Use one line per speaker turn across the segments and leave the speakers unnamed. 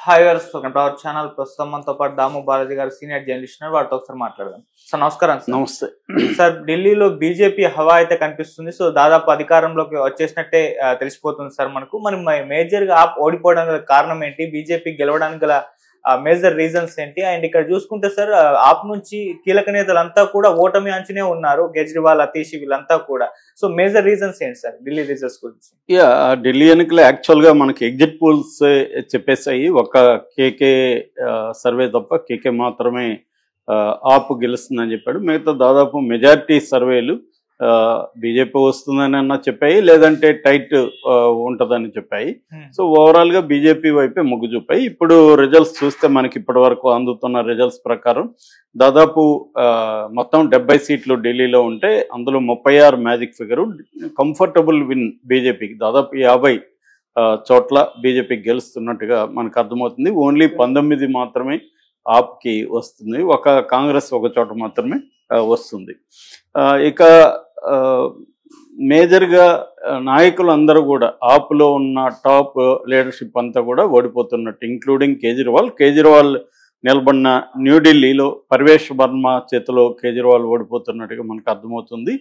Hi గారు welcome to our channel. ప్రస్తుతం మనతో పాటు దాము బాలాజీ గారు సీనియర్ జర్నలిస్ట్ వారితో ఒకసారి మాట్లాడదాం. సార్ నమస్కారం.
నమస్తే
సార్, ఢిల్లీలో బీజేపీ హవా అయితే కనిపిస్తుంది. సో దాదాపు అధికారంలోకి వచ్చేసినట్టే తెలిసిపోతుంది సార్ మనకు. మరి మేజర్ గా ఓడిపోవడానికి గల కారణం ఏంటి, బీజేపీ గెలవడానికి గల మేజర్ రీజన్స్ ఏంటి? అండ్ ఇక్కడ చూసుకుంటే సార్, ఆప్ నుంచి కీలక నేతలంతా కూడా ఓటమి అంచునే ఉన్నారు, కేజ్రీవాల్, అతీష్ వీళ్ళంతా కూడా. సో మేజర్ రీజన్స్ ఏంటి సార్ ఢిల్లీ రిజల్ట్స్ గురించి?
ఢిల్లీ ఎన్నికలు యాక్చువల్ గా మనకి ఎగ్జిట్ పోల్స్ చెప్పేసాయి. ఒక కేకే సర్వే తప్ప కేకే మాత్రమే ఆప్ గెలుస్తుందని చెప్పాడు. మిగతా దాదాపు మెజారిటీ సర్వేలు బీజేపీ వస్తుందని అన్నా చెప్పాయి, లేదంటే టైట్ ఉంటుందని చెప్పాయి. సో ఓవరాల్ గా బీజేపీ వైపే మొగ్గు చూపాయి. ఇప్పుడు రిజల్ట్స్ చూస్తే మనకి ఇప్పటి వరకు అందుతున్న రిజల్ట్స్ ప్రకారం దాదాపు మొత్తం 70 సీట్లు ఢిల్లీలో ఉంటే అందులో 36 మ్యాజిక్ ఫిగరు. కంఫర్టబుల్ విన్ బీజేపీకి. దాదాపు 50 చోట్ల బీజేపీ గెలుస్తున్నట్టుగా మనకు అర్థమవుతుంది. ఓన్లీ 19 మాత్రమే ఆప్కి వస్తుంది, ఒక కాంగ్రెస్ ఒక చోట మాత్రమే వస్తుంది. ఇక మేజర్గా నాయకులు అందరూ కూడా ఆప్లో ఉన్న టాప్ లీడర్షిప్ అంతా కూడా ఓడిపోతున్నట్టు, ఇంక్లూడింగ్ కేజ్రీవాల్ నిలబడిన న్యూఢిల్లీలో పర్వేష్ వర్మ చేతిలో కేజ్రీవాల్ ఓడిపోతున్నట్టుగా మనకు అర్థమవుతుంది.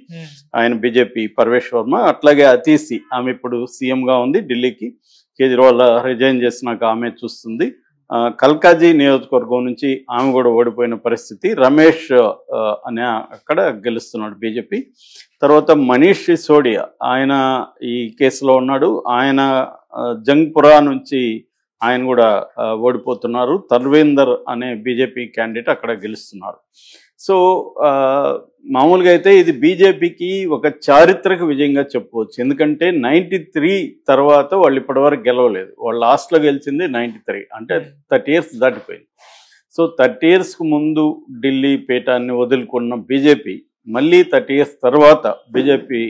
ఆయన బీజేపీ పర్వేష్ వర్మ. అట్లాగే అతీసి, ఆమె ఇప్పుడు సీఎంగా ఉంది ఢిల్లీకి. కేజ్రీవాల్ రిజైన్ చేసినాక ఆమె చూస్తుంది. కల్కాజీ నియోజకవర్గం నుంచి ఆమె కూడా ఓడిపోయిన పరిస్థితి. రమేష్ అనే అక్కడ గెలుస్తున్నాడు బీజేపీ. తర్వాత మనీష్ సిసోడియా, ఆయన ఈ కేసులో ఉన్నాడు. ఆయన జంగ్పురా నుంచి ఆయన కూడా ఓడిపోతున్నారు. తర్వేందర్ అనే బీజేపీ క్యాండిడేట్ అక్కడ గెలుస్తున్నారు. సో మామూలుగా అయితే ఇది బీజేపీకి ఒక చారిత్రక విజయంగా చెప్పుకోవచ్చు. ఎందుకంటే 93 తర్వాత వాళ్ళు ఇప్పటివరకు గెలవలేదు. వాళ్ళు లాస్ట్లో గెలిచింది 93, అంటే 30 years దాటిపోయింది. సో 30 yearsకు ముందు ఢిల్లీ పీఠాన్ని వదులుకున్న బీజేపీ మళ్ళీ 30 years తర్వాత బీజేపీ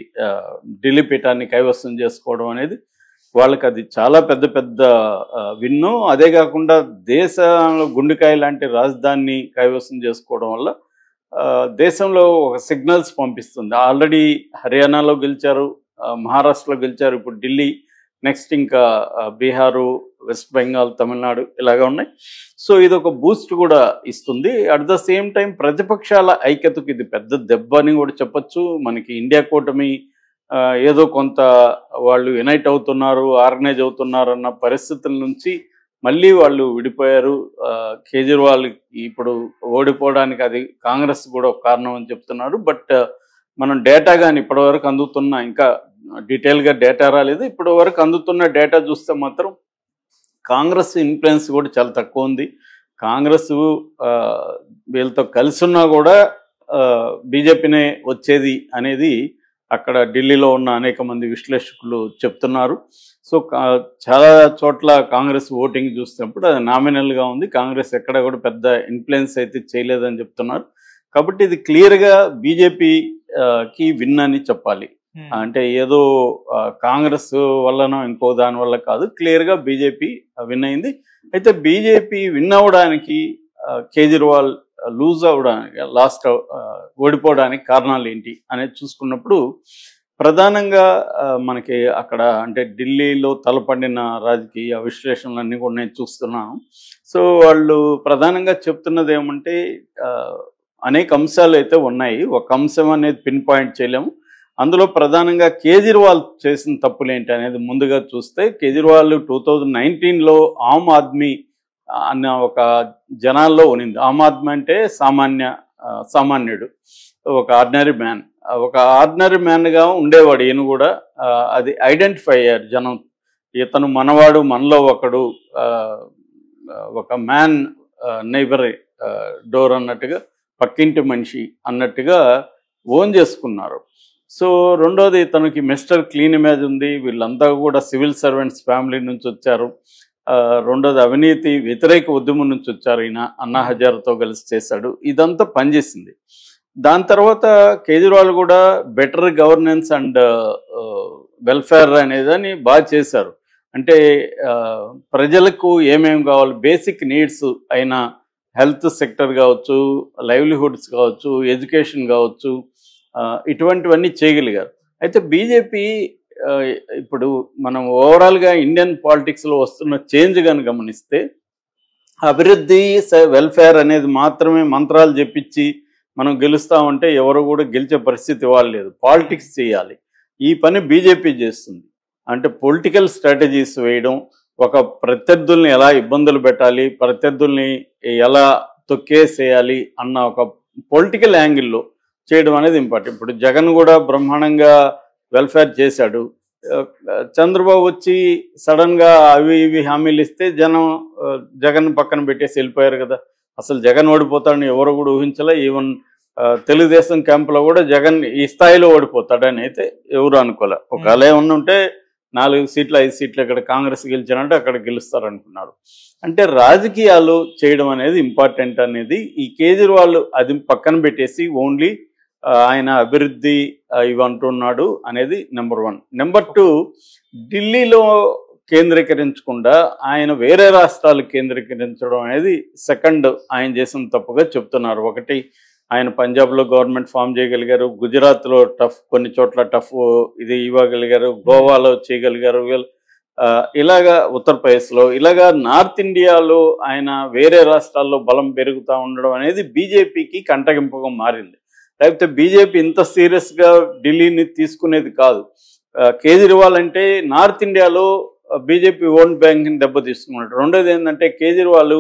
ఢిల్లీ పీఠాన్ని కైవసం చేసుకోవడం అనేది వాళ్ళకి అది చాలా పెద్ద విన్ను. అదే కాకుండా దేశంలో గుండెకాయ లాంటి రాజధానిని కైవసం చేసుకోవడం వల్ల దేశంలో ఒక సిగ్నల్స్ పంపిస్తుంది. ఆల్రెడీ హర్యానాలో గెలిచారు, మహారాష్ట్రలో గెలిచారు, ఇప్పుడు ఢిల్లీ, నెక్స్ట్ ఇంకా బీహారు, వెస్ట్ బెంగాల్, తమిళనాడు ఇలాగా ఉన్నాయి. సో ఇది ఒక బూస్ట్ కూడా ఇస్తుంది. అట్ ద సేమ్ టైం ప్రతిపక్షాల ఐక్యతకు ఇది పెద్ద దెబ్బ అని కూడా చెప్పచ్చు. మనకి ఇండియా కూటమి ఏదో కొంత వాళ్ళు యునైట్ అవుతున్నారు, ఆర్గనైజ్ అవుతున్నారు అన్న పరిస్థితుల నుంచి మళ్ళీ వాళ్ళు విడిపోయారు. కేజ్రీవాల్ ఇప్పుడు ఓడిపోవడానికి అది కాంగ్రెస్ కూడా ఒక కారణం అని చెప్తున్నారు. బట్ మనం డేటా కానీ ఇప్పటివరకు అందుతున్న, ఇంకా డీటెయిల్గా డేటా రాలేదు, ఇప్పటి వరకు అందుతున్న డేటా చూస్తే మాత్రం కాంగ్రెస్ ఇన్ఫ్లుయెన్స్ కూడా చాలా తక్కువ ఉంది. కాంగ్రెస్ వీళ్ళతో కలిసి ఉన్నా కూడా బీజేపీనే వచ్చేది అనేది అక్కడ ఢిల్లీలో ఉన్న అనేక మంది విశ్లేషకులు చెప్తున్నారు. సో చాలా చోట్ల కాంగ్రెస్ ఓటింగ్ చూసినప్పుడు అది నామినల్గా ఉంది. కాంగ్రెస్ ఎక్కడ కూడా పెద్ద ఇన్ఫ్లుయెన్స్ అయితే చేయలేదని చెప్తున్నారు. కాబట్టి ఇది క్లియర్గా బీజేపీకి విన్ అని చెప్పాలి. అంటే ఏదో కాంగ్రెస్ వల్లనో ఇంకో దాని వల్ల కాదు, క్లియర్గా బీజేపీ విన్ అయింది. అయితే బీజేపీ విన్ అవ్వడానికి, కేజ్రీవాల్ లూజ్ అవ్వడానికి, ఓడిపోవడానికి కారణాలు ఏంటి అనేది చూసుకున్నప్పుడు ప్రధానంగా మనకి అక్కడ అంటే ఢిల్లీలో తలపడిన రాజకీయ విశ్లేషణలన్నీ కూడా నేను చూస్తున్నాను. సో వాళ్ళు ప్రధానంగా చెప్తున్నది ఏమంటే అనేక అంశాలు అయితే ఉన్నాయి. ఒక అంశం అనేది పిన్ పాయింట్ చేయలేము. అందులో ప్రధానంగా కేజ్రీవాల్ చేసిన తప్పులు ఏంటి అనేది ముందుగా చూస్తే, కేజ్రీవాల్ 2019లో ఆమ్ ఆద్మీ అన్న ఒక జనాల్లో ఉనింది. ఆమ్ ఆద్మీ అంటే సామాన్యుడు, ఒక ఆర్డినరీ మ్యాన్. ఒక ఆర్డినరీ మ్యాన్గా ఉండేవాడు ఈయన కూడా. అది ఐడెంటిఫై అయ్యారు జనం. ఇతను మనవాడు, మనలో ఒకడు, ఒక మ్యాన్ నైబర్ డోర్ అన్నట్టుగా, పక్కింటి మనిషి అన్నట్టుగా ఓన్ చేసుకున్నారు. సో రెండోది, తనకి మిస్టర్ క్లీన్ ఇమేజ్ ఉంది. వీళ్ళంతా కూడా సివిల్ సర్వెంట్స్ ఫ్యామిలీ నుంచి వచ్చారు. రెండోది, అవినీతి వ్యతిరేక ఉద్యమం నుంచి వచ్చారు. ఈయన అన్నా హజారేతో కలిసి చేశాడు. ఇదంతా పనిచేసింది. దాని తర్వాత కేజ్రీవాల్ కూడా బెటర్ గవర్నెన్స్ అండ్ వెల్ఫేర్ అనేదని బాగా చేశారు. అంటే ప్రజలకు ఏమేమి కావాలి, బేసిక్ నీడ్స్ అయిన హెల్త్ సెక్టర్ కావచ్చు, లైవ్లీహుడ్స్ కావచ్చు, ఎడ్యుకేషన్ కావచ్చు, ఇటువంటివన్నీ చేయగలిగారు. అయితే బీజేపీ ఇప్పుడు మనం ఓవరాల్గా ఇండియన్ పాలిటిక్స్లో వస్తున్న చేంజ్ కానీ గమనిస్తే అభివృద్ధి వెల్ఫేర్ అనేది మాత్రమే మంత్రాలు చెప్పించి మనం గెలుస్తామంటే ఎవరు కూడా గెలిచే పరిస్థితి వాళ్ళలేదు. పాలిటిక్స్ చేయాలి. ఈ పని బీజేపీ చేస్తుంది. అంటే పొలిటికల్ స్ట్రాటజీస్ వేయడం, ఒక ప్రత్యర్థుల్ని ఎలా ఇబ్బందులు పెట్టాలి, ప్రత్యర్థుల్ని ఎలా తొక్కేసేయాలి అన్న ఒక పొలిటికల్ యాంగిల్లో చేయడం అనేది ఇంపార్టెంట్. ఇప్పుడు జగన్ కూడా బ్రహ్మాండంగా వెల్ఫేర్ చేశాడు. చంద్రబాబు వచ్చి సడన్గా అవి ఇవి హామీలు ఇస్తే జగన్ పక్కన పెట్టేసి వెళ్ళిపోయారు కదా. అసలు జగన్ ఓడిపోతాడని ఎవరు కూడా ఊహించలే. ఈవెన్ తెలుగుదేశం క్యాంపులో కూడా జగన్ ఈ స్థాయిలో ఓడిపోతాడని అయితే ఎవరు అనుకోలే. ఒకవేళ ఏమన్నా ఉంటే 4 సీట్లు 5 సీట్లు ఇక్కడ కాంగ్రెస్ గెలిచారంటే అక్కడ గెలుస్తారనుకున్నారు. అంటే రాజకీయాలు చేయడం అనేది ఇంపార్టెంట్ అనేది ఈ కేజ్రీవాల్ అది పక్కన పెట్టేసి ఓన్లీ ఆయన అభివృద్ధి ఇవంటున్నాడు అనేది నెంబర్ 1. నెంబర్ 2, ఢిల్లీలో కేంద్రీకరించకుండా ఆయన వేరే రాష్ట్రాలు కేంద్రీకరించడం అనేది సెకండ్ ఆయన చేసిన తప్పుగా చెప్తున్నారు. ఒకటి, ఆయన పంజాబ్లో గవర్నమెంట్ ఫామ్ చేయగలిగారు, గుజరాత్లో కొన్ని చోట్ల టఫ్ ఇది ఇవ్వగలిగారు, గోవాలో చేయగలిగారు, ఇలాగా ఉత్తరప్రదేశ్లో, ఇలాగా నార్త్ ఇండియాలో ఆయన వేరే రాష్ట్రాల్లో బలం పెరుగుతూ ఉండడం అనేది బీజేపీకి కంటగింపుగా మారింది. లేకపోతే బీజేపీ ఇంత సీరియస్గా ఢిల్లీని తీసుకునేది కాదు. కేజ్రీవాల్ అంటే నార్త్ ఇండియాలో బీజేపీ ఓన్ బ్యాంక్ని దెబ్బతీసుకున్నాడు. రెండోది ఏంటంటే కేజ్రీవాల్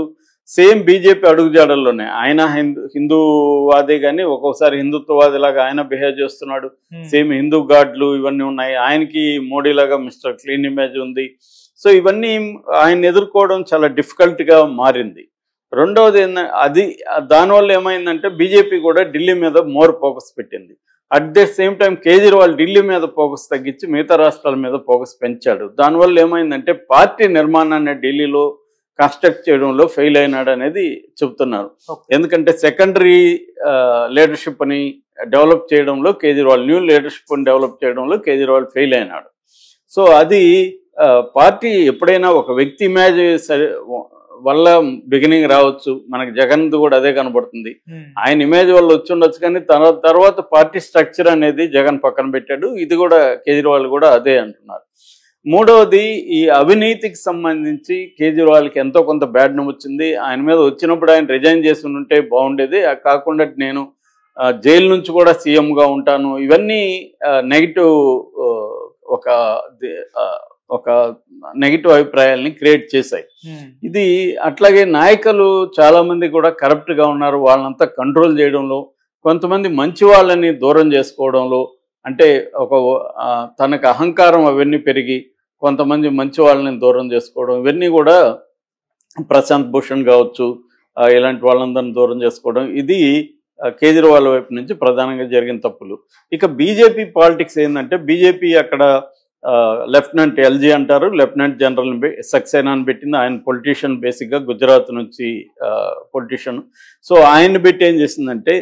సేమ్ బీజేపీ అడుగుజాడల్లోనే ఆయన హిందూవాదే కానీ ఒక్కొక్కసారి హిందుత్వవాదిలాగా ఆయన బిహేవ్ చేస్తున్నాడు. సేమ్ హిందూ గాడ్లు ఇవన్నీ ఉన్నాయి. ఆయనకి మోడీలాగా మిస్టర్ క్లీన్ ఇమేజ్ ఉంది. సో ఇవన్నీ ఆయన ఎదుర్కోవడం చాలా డిఫికల్ట్గా మారింది. రెండవది అది దానివల్ల ఏమైందంటే బీజేపీ కూడా ఢిల్లీ మీద మోర్ ఫోకస్ పెట్టింది. At the same time Kejriwal Delhi మీద ఫోకస్ తగ్గించి మిగతా రాష్ట్రాల మీద ఫోకస్ పెంచాడు. దానివల్ల ఏమైందంటే పార్టీ నిర్మాణాన్ని ఢిల్లీలో కన్స్ట్రక్ట్ చేయడంలో ఫెయిల్ అయినాడు అనేది చెబుతున్నారు. ఎందుకంటే సెకండరీ లీడర్షిప్ని డెవలప్ చేయడంలో కేజ్రీవాల్, న్యూ లీడర్షిప్ని డెవలప్ చేయడంలో కేజ్రీవాల్ ఫెయిల్ అయినాడు. సో అది పార్టీ ఎప్పుడైనా ఒక వ్యక్తి ఇమేజ్ వల్ల బిగినింగ్ రావచ్చు. మనకి జగన్ కూడా అదే కనబడుతుంది. ఆయన ఇమేజ్ వల్ల వచ్చి ఉండొచ్చు, కానీ తర్వాత పార్టీ స్ట్రక్చర్ అనేది జగన్ పక్కన పెట్టాడు. ఇది కూడా కేజ్రీవాల్ కూడా అదే అంటున్నారు. మూడవది, ఈ అవినీతికి సంబంధించి కేజ్రీవాల్కి ఎంతో కొంత బ్యాడ్ నేమ్ వచ్చింది. ఆయన మీద వచ్చినప్పుడు ఆయన రిజైన్ చేసి ఉంటే బాగుండేది. కాకుండా నేను జైలు నుంచి కూడా సీఎంగా ఉంటాను, ఇవన్నీ నెగిటివ్ ఒక నెగిటివ్ అభిప్రాయాల్ని క్రియేట్ చేశాయి. ఇది అట్లాగే నాయకులు చాలా మంది కూడా కరప్ట్గా ఉన్నారు. వాళ్ళంతా కంట్రోల్ చేయడంలో, కొంతమంది మంచి వాళ్ళని దూరం చేసుకోవడంలో, అంటే తనకు అహంకారం అవన్నీ పెరిగి కొంతమంది మంచి వాళ్ళని దూరం చేసుకోవడం, ఇవన్నీ కూడా ప్రశాంత్ భూషణ్ కావచ్చు, ఇలాంటి వాళ్ళందరినీ దూరం చేసుకోవడం, ఇది కేజ్రీవాల్ వైపు నుంచి ప్రధానంగా జరిగిన తప్పులు. ఇక బీజేపీ పాలిటిక్స్ ఏంటంటే, బీజేపీ అక్కడ లెఫ్టినెంట్ ఎల్జీ అంటారు, లెఫ్టినెంట్ జనరల్ సక్సేనాని పెట్టింది. ఆయన పొలిటీషియన్, బేసిక్గా గుజరాత్ నుంచి పొలిటీషియన్. సో ఆయన్ని పెట్టి ఏం చేసిందంటే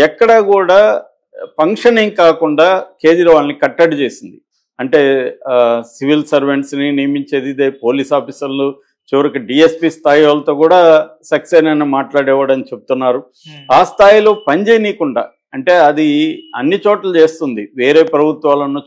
ఎక్కడా కూడా ఫంక్షనింగ్ కాకుండా కేజ్రీవాల్ని కట్టడి చేసింది. అంటే సివిల్ సర్వెంట్స్ని నియమించేది ఇదే, పోలీస్ ఆఫీసర్లు, చివరికి డిఎస్పీ స్థాయి వాళ్ళతో కూడా సక్సేనా మాట్లాడేవాడని చెప్తున్నారు. ఆ స్థాయిలో పనిచేయనీయకుండా, అంటే అది అన్ని చోట్ల చేస్తుంది. వేరే ప్రభుత్వాలను